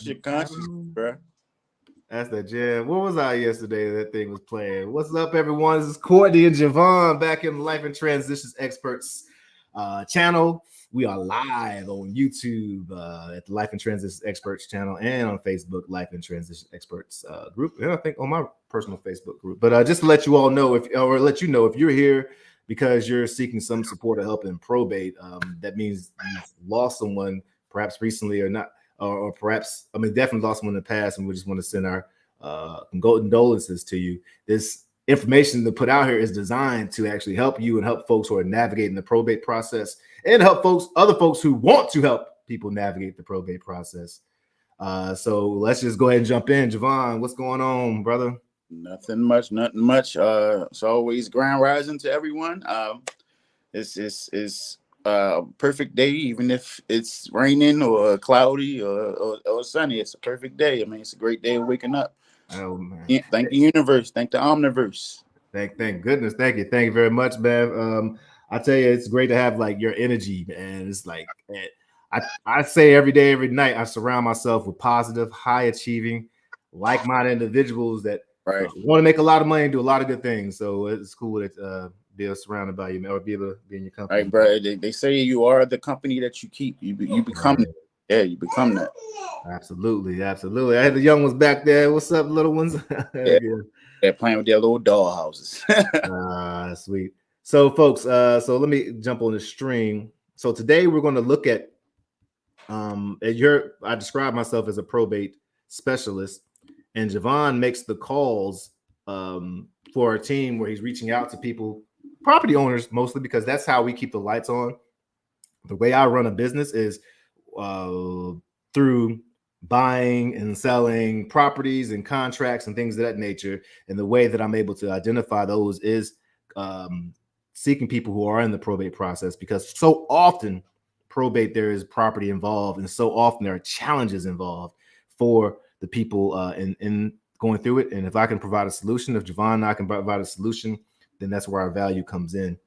Your conscience, bro. That's the jam. What was I yesterday? That thing was playing. What's up, everyone? This is Courtney and Javon back in the Life and Transitions Experts channel. We are live on YouTube at the Life and Transitions Experts channel and on Facebook, Life and Transition Experts group. And I think on my personal Facebook group. But just to let you all know, if you're here because you're seeking some support or help in probate, that means you've lost someone perhaps recently or not. Or perhaps, definitely lost one in the past, and we just want to send our condolences to you. This information to put out here is designed to actually help you and help folks who are navigating the probate process and help other folks who want to help people navigate the probate process. So let's just go ahead and jump in. Javon, what's going on, brother? Nothing much. It's always grand rising to everyone. It's perfect day, even if it's raining or cloudy or sunny. It's a perfect day. It's a great day of waking up. Oh man! Thank the universe. Thank the omniverse. Thank goodness. Thank you very much, man. I tell you, it's great to have like your energy, man. It's like I say every day, every night, I surround myself with positive, high achieving, like-minded individuals that want to make a lot of money and do a lot of good things. So it's cool that be surrounded by you, or be able to be in your company. Right, bro. They say you are the company that you keep. You become. Right. Yeah, you become that. Absolutely. I had the young ones back there. What's up, little ones? They're playing with their little doll houses. Sweet. So, folks, so let me jump on the stream. So today we're going to look at I describe myself as a probate specialist, and Javon makes the calls for our team where he's reaching out to people, property owners mostly, because that's how we keep the lights on. The way I run a business is through buying and selling properties and contracts and things of that nature. And the way that I'm able to identify those is seeking people who are in the probate process, because so often probate, there is property involved, and so often there are challenges involved for the people in going through it. And if I can provide a solution, if Javon and I can provide a solution, then that's where our value comes in.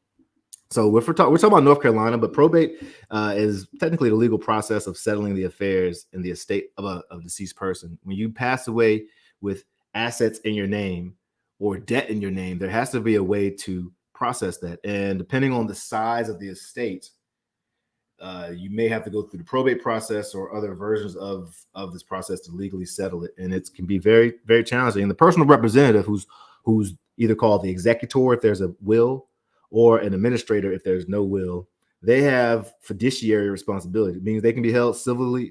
So we're talking about North Carolina, but probate is technically the legal process of settling the affairs in the estate of a deceased person. When you pass away with assets in your name or debt in your name, there has to be a way to process that. And depending on the size of the estate, you may have to go through the probate process or other versions of this process to legally settle it. And it can be very, very challenging. And the personal representative, who's either called the executor if there's a will, or an administrator if there's no will, they have fiduciary responsibility. It means they can be held they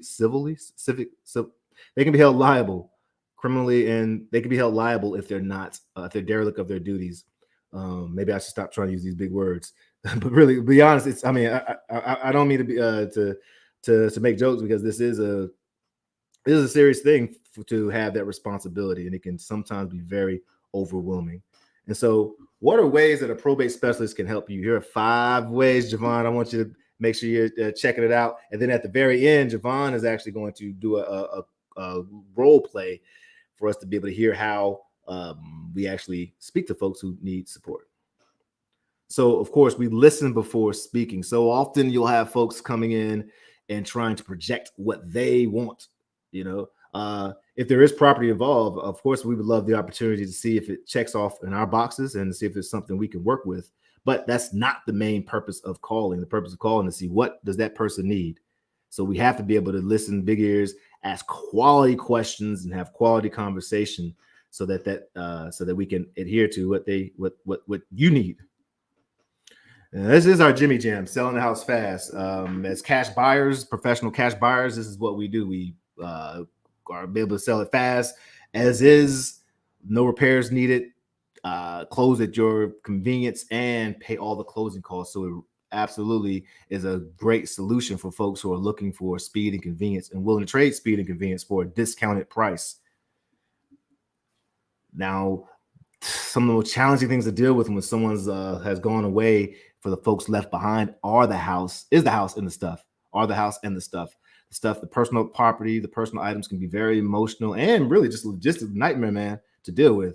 can be held liable criminally, and they can be held liable if they're not, if they're derelict of their duties. Maybe I should stop trying to use these big words, but really, to be honest, I don't mean to be to make jokes, because this is a serious thing to have that responsibility, and it can sometimes be very overwhelming. And so, what are ways that a probate specialist can help you? Here are 5 ways, Javon. I want you to make sure you're checking it out. And then at the very end, Javon is actually going to do a role play for us to be able to hear how we actually speak to folks who need support. So, of course, we listen before speaking. So often you'll have folks coming in and trying to project what they want, if there is property involved, of course, we would love the opportunity to see if it checks off in our boxes and see if there's something we can work with. But that's not the main purpose of calling. The purpose of calling is to see what does that person need. So we have to be able to listen, big ears, ask quality questions, and have quality conversation, so that we can adhere to what you need. And this is our Jimmy Jam, selling the house fast. As cash buyers, professional cash buyers, this is what we do. We are able to sell it fast, as is, no repairs needed, close at your convenience, and pay all the closing costs. So it absolutely is a great solution for folks who are looking for speed and convenience and willing to trade speed and convenience for a discounted price. Now, some of the most challenging things to deal with when someone's has gone away, for the folks left behind, are the house and the stuff. The personal property, the personal items can be very emotional and really just a nightmare, man, to deal with.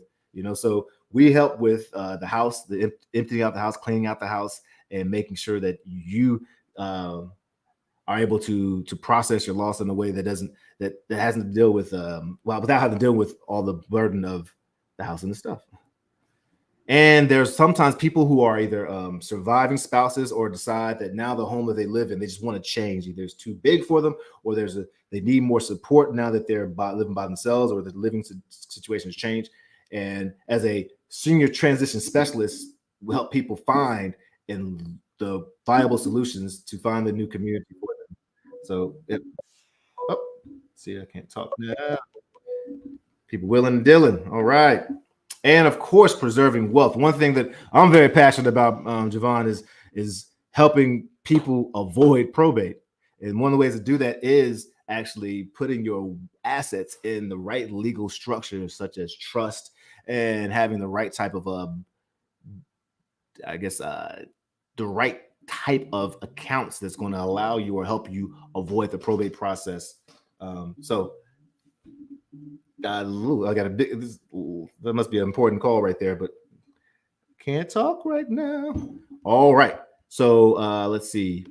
So we help with the house, the emptying out the house, cleaning out the house, and making sure that you are able to process your loss in a way that hasn't to deal with without having to deal with all the burden of the house and the stuff. And there's sometimes people who are either surviving spouses or decide that now the home that they live in, they just want to change. Either it's too big for them, or they need more support now that they're living by themselves, or the living situation has changed. And as a senior transition specialist, we help people find the viable solutions to find the new community for them. So, see, I can't talk now. People willing and dealing. All right. And of course, preserving wealth. One thing that I'm very passionate about, Javon, is helping people avoid probate. And one of the ways to do that is actually putting your assets in the right legal structure, such as trust, and having the right type of, the right type of accounts that's going to allow you or help you avoid the probate process. I got a big. That must be an important call right there, but can't talk right now. All right, so let's see.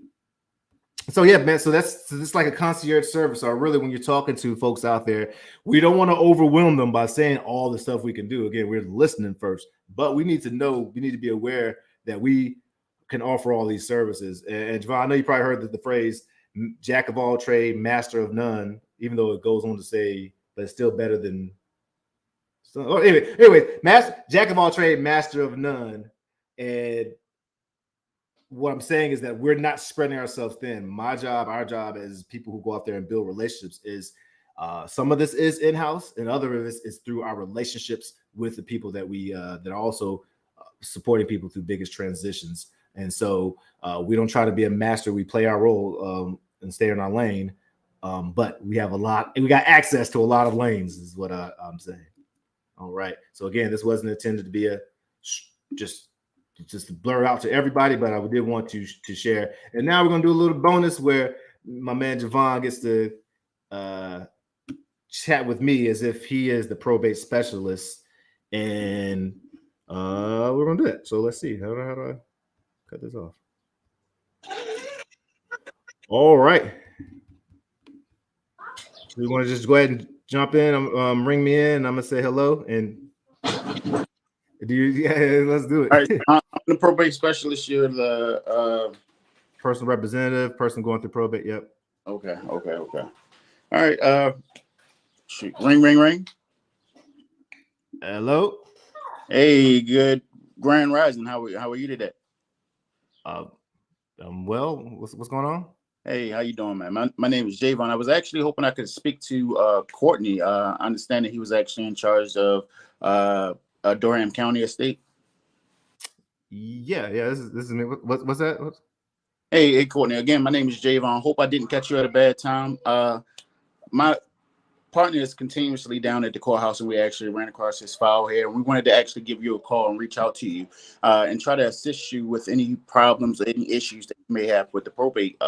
So yeah, man. So it's like a concierge service. So really, when you're talking to folks out there, we don't want to overwhelm them by saying all the stuff we can do. Again, we're listening first, but we need to know. We need to be aware that we can offer all these services. And Javon, I know you probably heard the phrase "jack of all trade, master of none," even though it goes on to say, but it's still better than. So anyway, jack of all trade, master of none. And what I'm saying is that we're not spreading ourselves thin. My job, our job as people who go out there and build relationships is some of this is in-house, and other of this is through our relationships with the people that we that are also supporting people through biggest transitions. And so we don't try to be a master. We play our role and stay in our lane. But we got access to a lot of lanes, is what I'm saying. All right. So again, this wasn't intended to be just to blur out to everybody, but I did want to share. And now we're gonna do a little bonus where my man Javon gets to chat with me as if he is the probate specialist, and we're gonna do it. So let's see. How do I cut this off? All right. We want to just go ahead and jump in, ring me in, and I'm gonna say hello. And let's do it. All right, I'm the probate specialist. You're the personal representative, person going through probate. Yep. Okay. All right. Shoot. Ring. Hello. Hey, good grand rising. How are you today? Well. What's going on? Hey, how you doing, man? My name is Javon. I was actually hoping I could speak to Courtney. I understand that he was actually in charge of Durham County estate. Yeah. This is me. What's that? Hey, Courtney. Again, my name is Javon. Hope I didn't catch you at a bad time. My partner is continuously down at the courthouse, and we actually ran across his file here, and we wanted to actually give you a call and reach out to you and try to assist you with any problems or any issues that you may have with the probate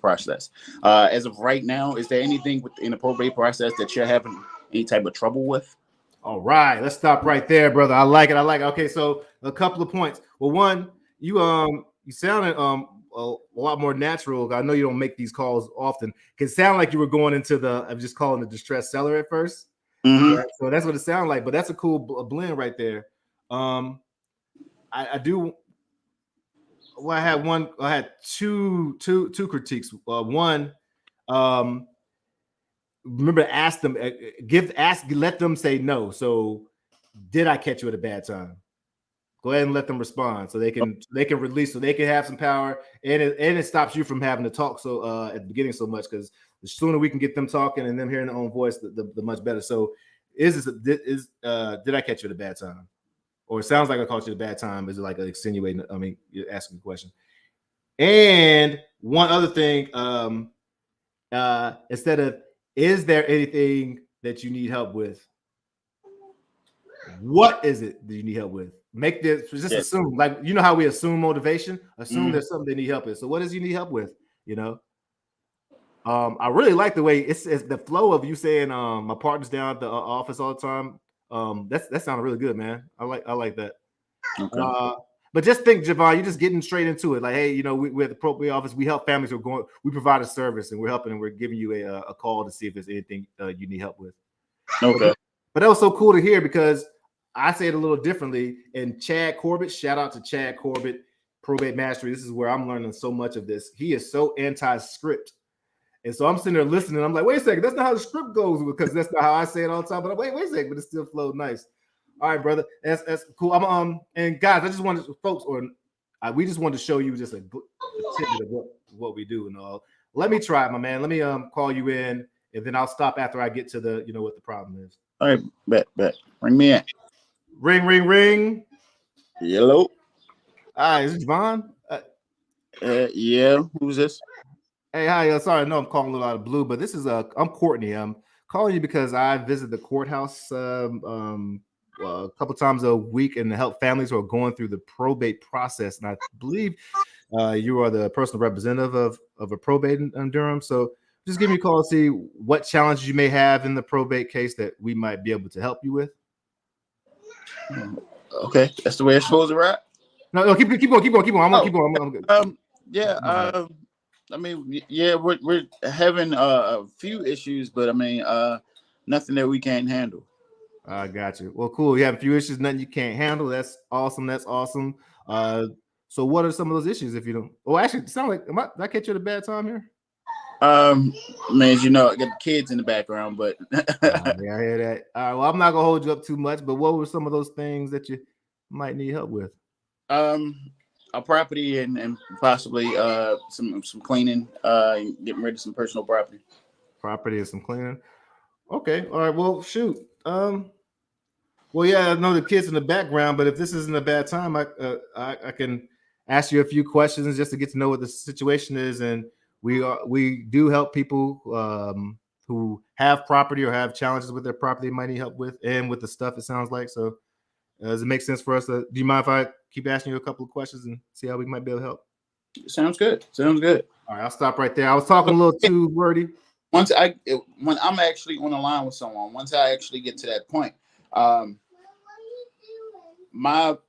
process. As of right now, is there anything within the probate process that you're having any type of trouble with? All right, let's stop right there, brother. I like it. Okay, so a couple of points. Well, one, you sounded a lot more natural. I know you don't make these calls often. It sound like you were going into I'm just calling the distressed seller at first. Mm-hmm. Right? So that's what it sounded like. But that's a cool blend right there. I do. Well, I had two critiques. One, remember to ask them, let them say no. So, did I catch you at a bad time? Go ahead and let them respond so they can release, so they can have some power, and it stops you from having to talk at the beginning so much, because the sooner we can get them talking and them hearing their own voice, the much better. So, did I catch you at a bad time? Or it sounds like I caught you at a bad time. Is it like insinuating? I mean, you're asking a question. And one other thing, instead of, is there anything that you need help with? What is it that you need help with? Make this just assume, like, you know how we assume motivation. Assume there's something they need help with. So what does you need help with? You know, I really like the way it's the flow of you saying, my partner's down at the office all the time. That sounded really good, man. I like that. Okay. But just think, Javon, you're just getting straight into it. Like, hey, you know, we're at the probate office. We help families who are going. We provide a service, and we're helping, and we're giving you a call to see if there's anything you need help with. Okay. But that was so cool to hear because I say it a little differently. And Chad Corbett, shout out to Chad Corbett, Probate Mastery. This is where I'm learning so much of this. He is so anti-script. And so I'm sitting there listening. I'm like, wait a second, that's not how the script goes, because that's not how I say it all the time. But I'm like, wait a second, but it still flowed nice. All right, brother, that's cool. I'm and guys, I just wanted folks, we just wanted to show you just a tidbit of what we do and all. Let me try it, my man. Let me call you in, and then I'll stop after I get to the what the problem is. All right, bet. Ring me in. Ring. Hello. Hi, is it Javon? Yeah. Who's this? Hey, hi. Sorry, I know I'm calling a little out of blue, but this is I'm Courtney. I'm calling you because I visit the courthouse a couple times a week and to help families who are going through the probate process. And I believe you are the personal representative of a probate in Durham. So just give me a call to see what challenges you may have in the probate case that we might be able to help you with. Okay, that's the way it's supposed to ride. No, keep going. I'm gonna keep going. I'm good. Yeah. I mean, yeah, we're having a few issues, but I mean, nothing that we can't handle. I got you. Well, cool. You have a few issues, nothing you can't handle. That's awesome. So what are some of those issues if you don't? Oh, actually, it sounds like did I catch you at a bad time here? Man, you know, I got the kids in the background, but yeah, I hear that. All right, well, I'm not gonna hold you up too much, but what were some of those things that you might need help with? A property and possibly some cleaning, getting rid of some personal property. Property and some cleaning. Okay, all right. Well, shoot. Well, yeah, I know the kids in the background, but if this isn't a bad time, I can ask you a few questions just to get to know what the situation is. And we do help people who have property or have challenges with their property they might need help with, and with the stuff, it sounds like. So does it make sense for us to, do you mind if I keep asking you a couple of questions and see how we might be able to help? Sounds good. All right, I'll stop right there. I was talking a little too wordy. When I'm actually on the line with someone, once I actually get to that point, my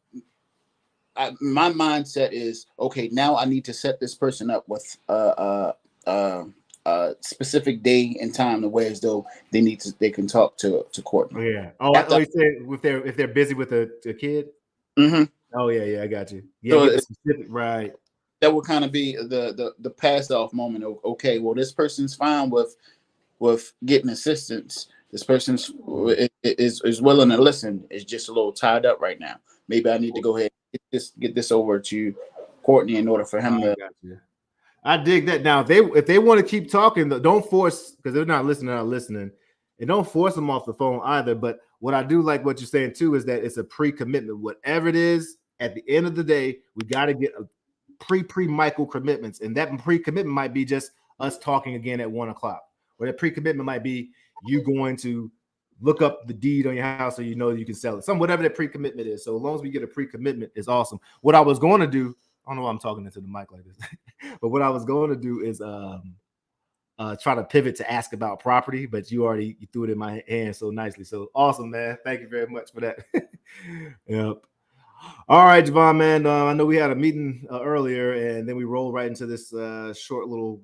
mindset is, okay, now I need to set this person up with a specific day and time to where as though they can talk to Courtney. Oh yeah. You say if they're busy with a kid. Mm-hmm. Oh yeah, I got you. Yeah, so specific, right. That would kind of be the pass off moment of, okay, well, this person's fine with getting assistance. This person's is willing to listen. It's just a little tied up right now. Maybe I need to go ahead and get this over to Courtney in order for him to. I dig that. Now, if they want to keep talking, don't force, because they're not listening, and don't force them off the phone either. But what I do like what you're saying too is that it's a pre-commitment. Whatever it is, at the end of the day, we got to get a pre-micro commitments, and that pre-commitment might be just us talking again at 1:00, or that pre-commitment might be you going to look up the deed on your house so you know you can sell it. Whatever that pre-commitment is. So as long as we get a pre-commitment, is awesome. What I was going to do, I don't know why I'm talking into the mic like this, but what I was going to do is try to pivot to ask about property, but you threw it in my hand so nicely. So awesome, man. Thank you very much for that. Yep. All right, Javon, man. I know we had a meeting earlier, and then we rolled right into this short little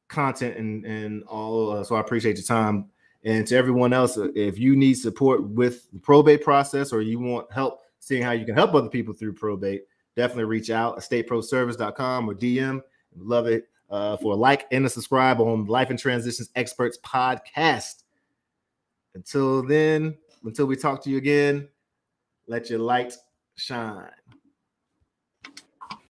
content and all. So I appreciate your time. And to everyone else, if you need support with the probate process, or you want help seeing how you can help other people through probate, definitely reach out, estateproservice.com, or DM. Love it. For a like and a subscribe on Life and Transitions Experts podcast. Until then, until we talk to you again, let your light shine.